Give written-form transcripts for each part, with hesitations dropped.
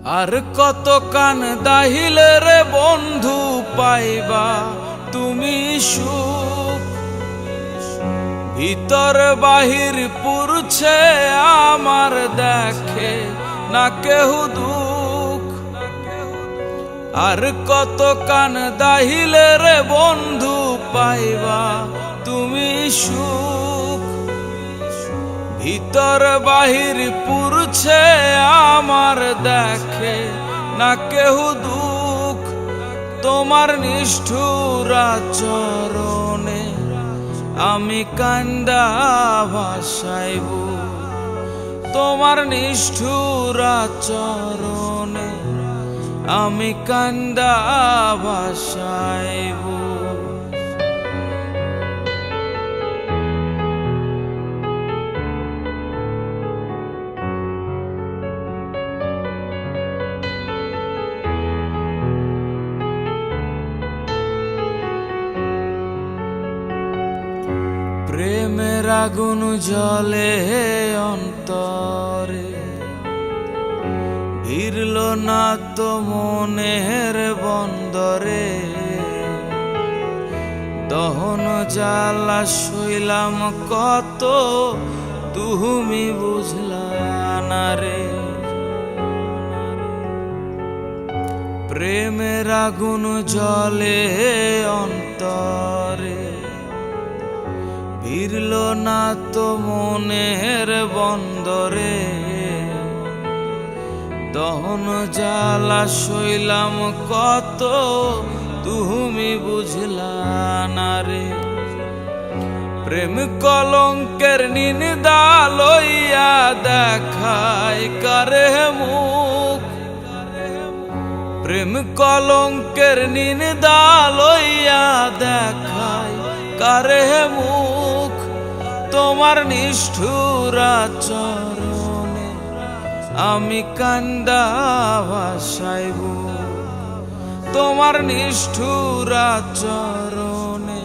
আর কত কান দাহিলে রে বন্ধু পাইবা তুমি সুখ, ভিতর বাহির পুরছে আমার দেখে না কেহ দুঃখ। আর কত কান দাহিলে রে বন্ধু পাইবা তুমি সুখ, ভিতর বাহির পুরছে আমার দেখে না কেহ দুঃখ। তোমার নিষ্ঠুর আচরণে আমি কান্দা ভাসাইব, তোমার নিষ্ঠুর আচরণে আমি কান্দা ভাসাইব। প্রেমের আগুন জ্বলে অন্তরে, ভিড়ল না তো মনের বন্দরে। দহন জ্বালা সইলাম কত তুমি বুঝলা না রে। প্রেমের আগুন জ্বলে অন্তরে, ভিড়ল না তো মনের বন্দরে। দহন জ্বালা সইলাম কত তুমি বুঝলা না রে। প্রেম কলঙ্কের নিন্দা লইয়া দেখায় কারে মুখ, প্রেম কলঙ্কের নিন্দা লইয়া দেখায় কারে মুখ। তোমার নিষ্ঠুর আচরণে আমি কান্দা ভাসাইব, তোমার নিষ্ঠুর আচরণে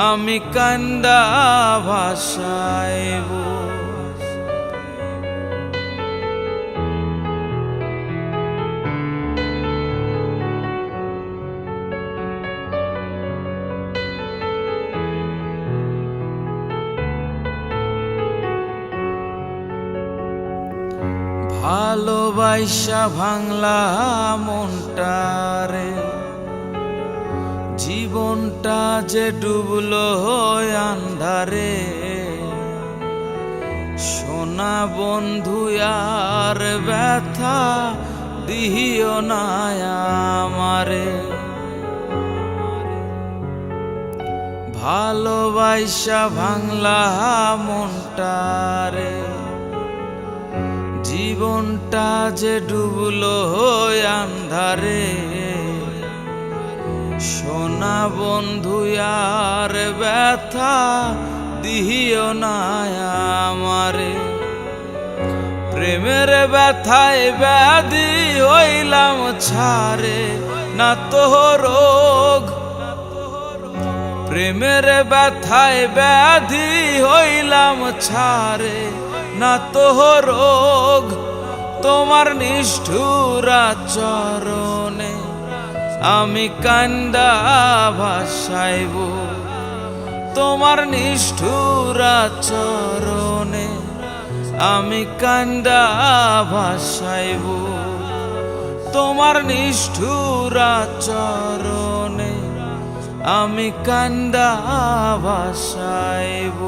আমি কান্দা ভাসাইব। ভালোবাসা ভাঙলা মনটারে, জীবনটা যে ডুবলো আন্ধারে। সোনা বন্ধু আর ব্যথা দিও না আমারে। ভালোবাসা ভাঙলা মনটারে, জীবনটা যে ডুবলো আন্ধারে। সোনা বন্ধু আর ব্যথা দিও না আমারে। প্রেমের ব্যথায় ব্যাধি হইলাম ছাড়ে না তো রোগ, প্রেমের ব্যথায় ব্যাধি হইলাম ছাড়ে না তো রোগ। তোমার নিষ্ঠুর আচরণে আমি কান্দা ভাসাইব, তোমার নিষ্ঠুর আচরণে আমি কান্দা ভাসাইব। তোমার নিষ্ঠুর আচরণে আমি কান্দা ভাসাইব।